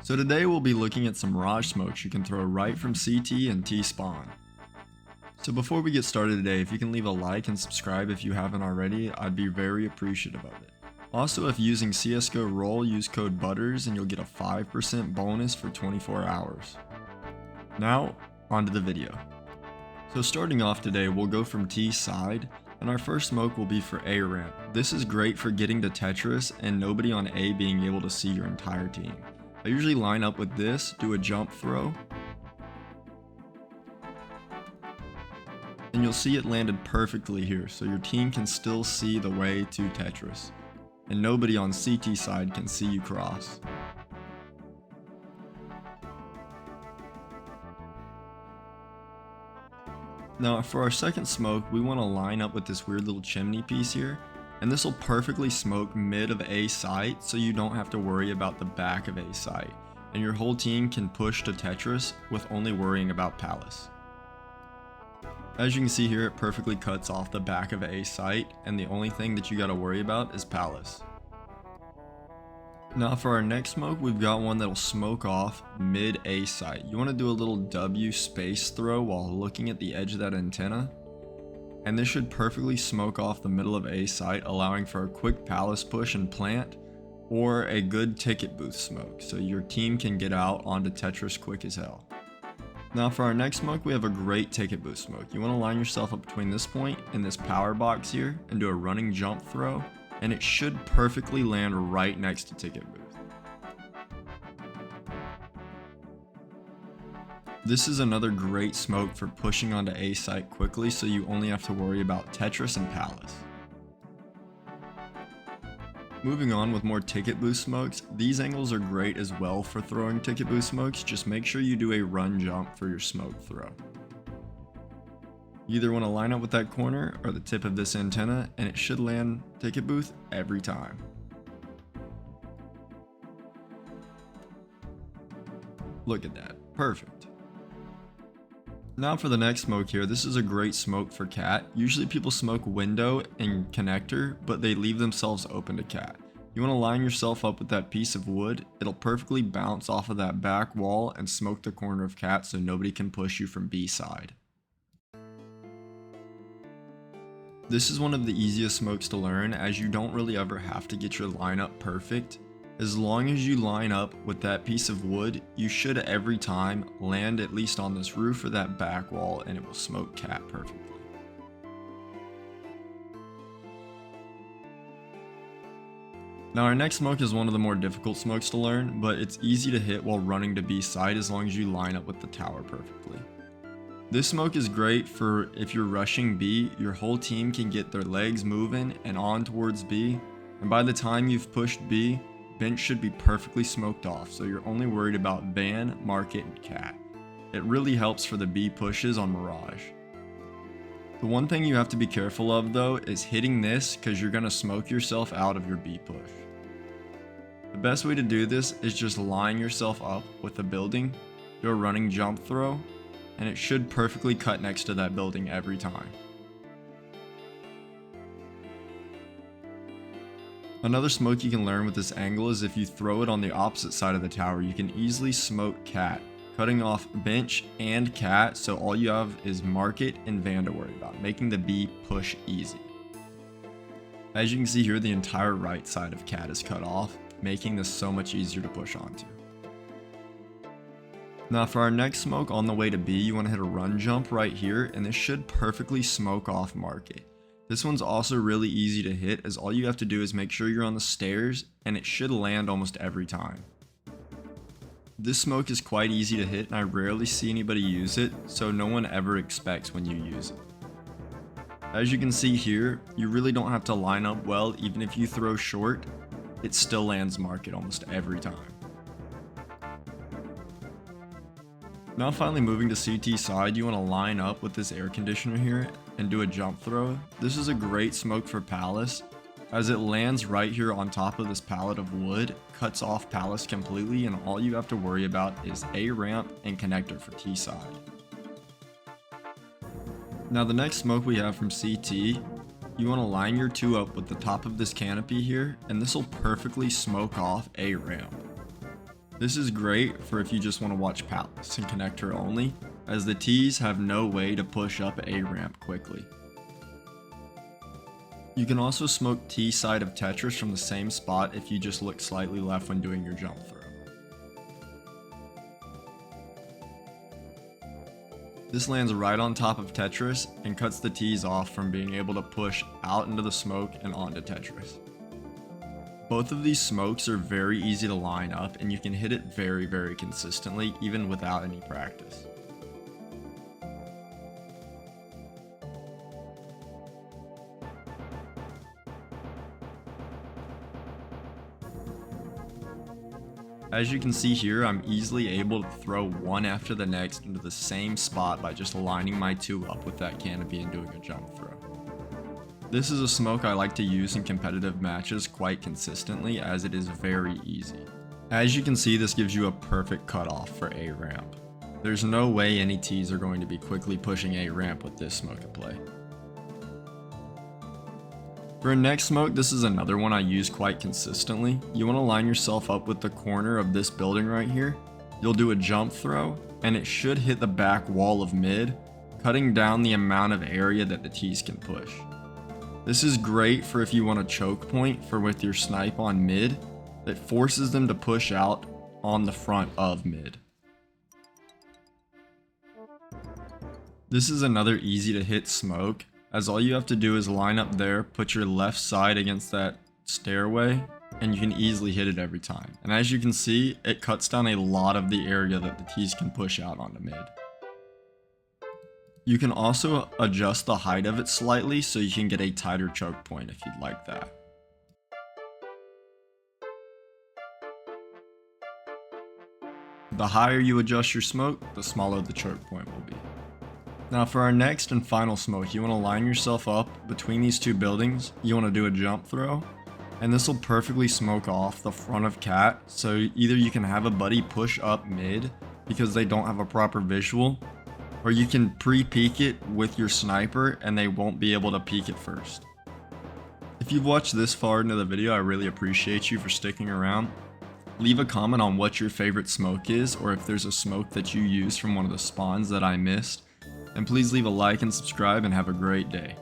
So today we'll be looking at some Mirage smokes you can throw right from CT and T spawn. So before we get started today, if you can leave a like and subscribe if you haven't already, I'd be very appreciative of it. Also, if using CSGO Roll, use code BUTTERS and you'll get a 5% bonus for 24 hours. Now, onto the video. So starting off today, we'll go from T side, and our first smoke will be for A ramp. This is great for getting to Tetris and nobody on A being able to see your entire team. I usually line up with this, do a jump throw, and you'll see it landed perfectly here, so your team can still see the way to Tetris, and nobody on CT side can see you cross. Now for our second smoke, we want to line up with this weird little chimney piece here, and this will perfectly smoke mid of A site, so you don't have to worry about the back of A site, and your whole team can push to Tetris with only worrying about Palace. As you can see here, it perfectly cuts off the back of A site, and the only thing that you gotta worry about is Palace. Now for our next smoke, we've got one that'll smoke off mid A site. You want to do a little W space throw while looking at the edge of that antenna, and this should perfectly smoke off the middle of A site, allowing for a quick Palace push and plant, or a good ticket booth smoke, so your team can get out onto Tetris quick as hell. Now for our next smoke, we have a great ticket booth smoke. You want to line yourself up between this point and this power box here and do a running jump throw, and it should perfectly land right next to ticket booth. This is another great smoke for pushing onto A site quickly, so you only have to worry about Tetris and Palace. Moving on with more ticket booth smokes, these angles are great as well for throwing ticket booth smokes. Just make sure you do a run jump for your smoke throw. You either want to line up with that corner or the tip of this antenna, and it should land ticket booth every time. Look at that, perfect. Now for the next smoke here, this is a great smoke for cat. Usually people smoke window and connector, but they leave themselves open to cat. You want to line yourself up with that piece of wood. It'll perfectly bounce off of that back wall and smoke the corner of cat so nobody can push you from B side. This is one of the easiest smokes to learn, as you don't really ever have to get your lineup perfect. As long as you line up with that piece of wood, you should every time land at least on this roof or that back wall, and it will smoke cat perfectly. Now our next smoke is one of the more difficult smokes to learn, but it's easy to hit while running to B side as long as you line up with the tower perfectly. This smoke is great for if you're rushing B, your whole team can get their legs moving and on towards B, and by the time you've pushed B, bench should be perfectly smoked off, so you're only worried about van, market, and cat. It really helps for the B pushes on Mirage. The one thing you have to be careful of though is hitting this, because you're going to smoke yourself out of your B push. The best way to do this is just line yourself up with the building, do a running jump throw, and it should perfectly cut next to that building every time. Another smoke you can learn with this angle is if you throw it on the opposite side of the tower, you can easily smoke cat, cutting off bench and cat, so all you have is market and van to worry about, making the B push easy. As you can see here, the entire right side of cat is cut off, making this so much easier to push onto. Now for our next smoke on the way to B, you want to hit a run jump right here, and this should perfectly smoke off market. This one's also really easy to hit, as all you have to do is make sure you're on the stairs, and it should land almost every time. This smoke is quite easy to hit, and I rarely see anybody use it, so no one ever expects when you use it. As you can see here, you really don't have to line up well. Even if you throw short, it still lands market almost every time. Now finally moving to CT side, you want to line up with this air conditioner here and do a jump throw. This is a great smoke for Palace, as it lands right here on top of this pallet of wood, cuts off Palace completely, and all you have to worry about is A ramp and connector for T side. Now the next smoke we have from CT, you want to line your two up with the top of this canopy here, and this will perfectly smoke off A ramp. This is great for if you just want to watch Palace and connect her only, as the T's have no way to push up A ramp quickly. You can also smoke T side of Tetris from the same spot if you just look slightly left when doing your jump throw. This lands right on top of Tetris and cuts the T's off from being able to push out into the smoke and onto Tetris. Both of these smokes are very easy to line up and you can hit it very consistently even without any practice. As you can see here, I'm easily able to throw one after the next into the same spot by just lining my two up with that canopy and doing a jump throw. This is a smoke I like to use in competitive matches quite consistently as it is very easy. As you can see, this gives you a perfect cutoff for A ramp. There's no way any T's are going to be quickly pushing A ramp with this smoke at play. For a next smoke, this is another one I use quite consistently. You want to line yourself up with the corner of this building right here. You'll do a jump throw and it should hit the back wall of mid, cutting down the amount of area that the T's can push. This is great for if you want a choke point for with your snipe on mid that forces them to push out on the front of mid. This is another easy to hit smoke, as all you have to do is line up there, put your left side against that stairway, and you can easily hit it every time. And as you can see, it cuts down a lot of the area that the T's can push out onto mid. You can also adjust the height of it slightly so you can get a tighter choke point if you'd like that. The higher you adjust your smoke, the smaller the choke point will be. Now for our next and final smoke, you want to line yourself up between these two buildings. You want to do a jump throw, and this will perfectly smoke off the front of Cat, so either you can have a buddy push up mid because they don't have a proper visual, or you can pre-peek it with your sniper and they won't be able to peek it first. If you've watched this far into the video, I really appreciate you for sticking around. Leave a comment on what your favorite smoke is, or if there's a smoke that you use from one of the spawns that I missed. And please leave a like and subscribe and have a great day.